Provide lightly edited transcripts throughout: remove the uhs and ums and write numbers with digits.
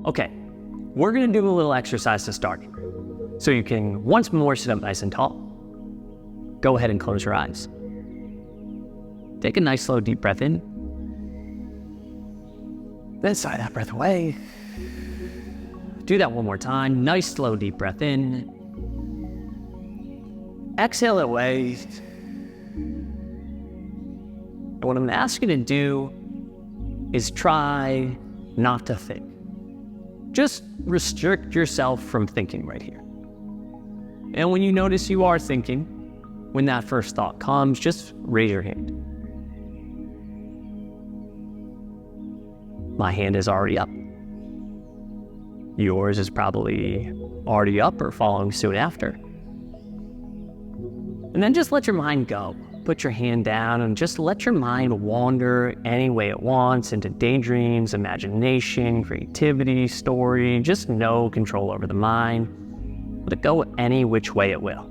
Okay, we're gonna do a little exercise to start. So you can once more sit up nice and tall. Go ahead and close your eyes. Take a nice, slow, deep breath in. Then sigh that breath away. Do that one more time. Nice, slow, deep breath in. Exhale it away. And what I'm gonna ask you to do is try not to think. Just restrict yourself from thinking right here. And when you notice you are thinking, when that first thought comes, just raise your hand. My hand is already up. Yours is probably already up or following soon after. And then just let your mind go. Put your hand down and just let your mind wander any way it wants into daydreams, imagination, creativity, story. Just no control over the mind. Let it go any which way it will.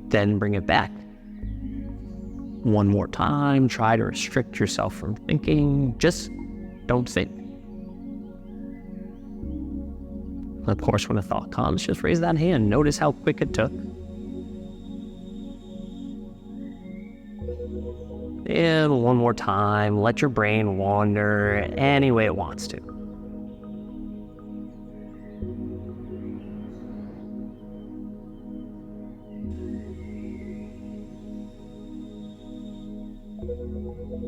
Then bring it back. One more time, try to restrict yourself from thinking. Just don't think. Of course, when a thought comes, just raise that hand. Notice how quick it took. And one more time, let your brain wander any way it wants to.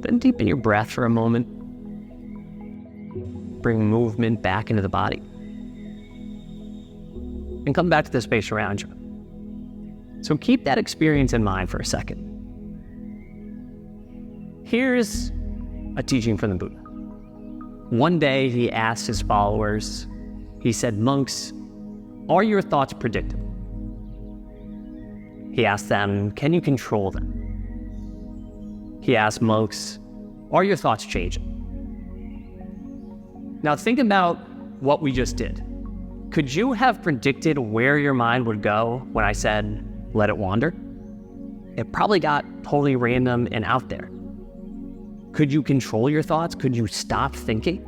Then deepen your breath for a moment. Bring movement back into the body. And come back to the space around you. So keep that experience in mind for a second. Here's a teaching from the Buddha. One day he asked his followers, he said, "Monks, are your thoughts predictable?" He asked them, "Can you control them?" He asked monks, "Are your thoughts changing?" Now think about what we just did. Could you have predicted where your mind would go when I said, let it wander? It probably got totally random and out there. Could you control your thoughts? Could you stop thinking?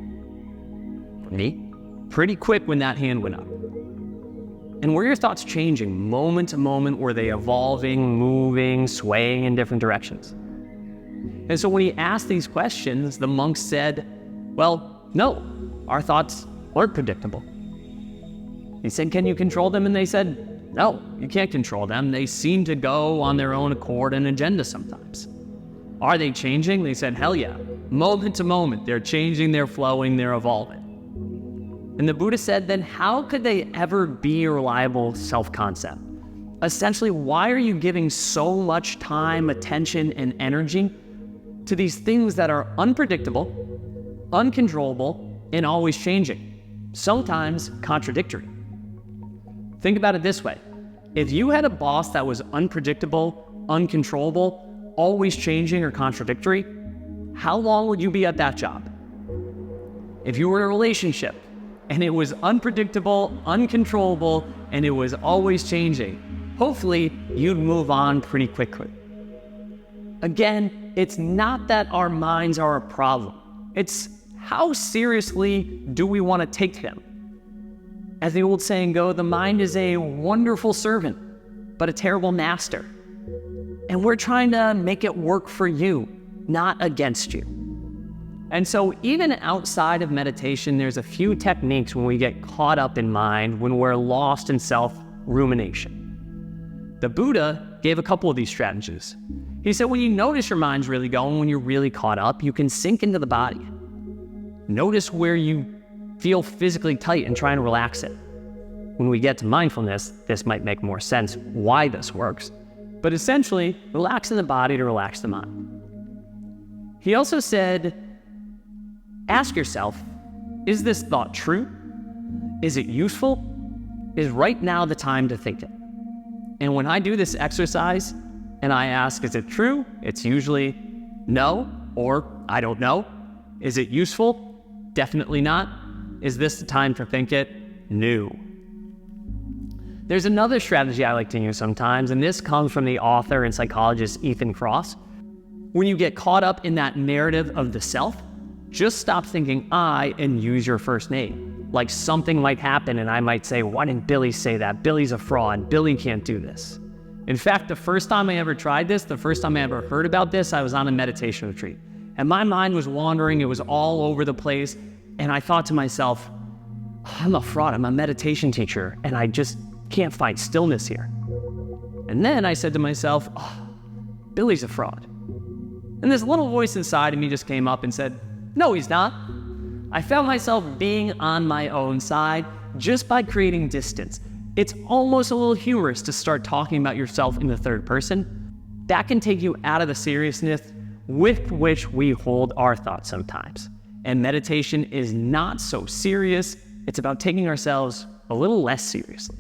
For me, pretty quick when that hand went up. And were your thoughts changing moment to moment? Were they evolving, moving, swaying in different directions? And so when he asked these questions, the monks said, well, no, our thoughts aren't predictable. He said, can you control them? And they said, no, you can't control them. They seem to go on their own accord and agenda sometimes. Are they changing? They said, hell yeah. Moment to moment, they're changing, they're flowing, they're evolving. And the Buddha said, then how could they ever be a reliable self-concept? Essentially, why are you giving so much time, attention, and energy to these things that are unpredictable, uncontrollable, and always changing, sometimes contradictory? Think about it this way. If you had a boss that was unpredictable, uncontrollable, always changing or contradictory, how long would you be at that job? If you were in a relationship and it was unpredictable, uncontrollable, and it was always changing, hopefully you'd move on pretty quickly. Again, it's not that our minds are a problem. It's how seriously do we want to take them? As the old saying goes, the mind is a wonderful servant, but a terrible master. And we're trying to make it work for you, not against you. And so even outside of meditation, there's a few techniques when we get caught up in mind, when we're lost in self-rumination. The Buddha gave a couple of these strategies. He said, when you notice your mind's really going, when you're really caught up, you can sink into the body. Notice where you feel physically tight and try and relax it. When we get to mindfulness, this might make more sense why this works. But essentially, relax in the body to relax the mind. He also said, ask yourself, is this thought true? Is it useful? Is right now the time to think it? And when I do this exercise and I ask, is it true? It's usually no, or I don't know. Is it useful? Definitely not. Is this the time to think it? No. There's another strategy I like to use sometimes, and this comes from the author and psychologist Ethan Kross. When you get caught up in that narrative of the self, just stop thinking I and use your first name. Like something might happen and I might say, why didn't Billy say that? Billy's a fraud. Billy can't do this. In fact, the first time I ever tried this, the first time I ever heard about this, I was on a meditation retreat. And my mind was wandering. It was all over the place. And I thought to myself, I'm a fraud. I'm a meditation teacher. And I just can't find stillness here. And then I said to myself, Billy's a fraud. And this little voice inside of me just came up and said, no, he's not. I found myself being on my own side just by creating distance. It's almost a little humorous to start talking about yourself in the third person. That can take you out of the seriousness with which we hold our thoughts sometimes. And meditation is not so serious. It's about taking ourselves a little less seriously.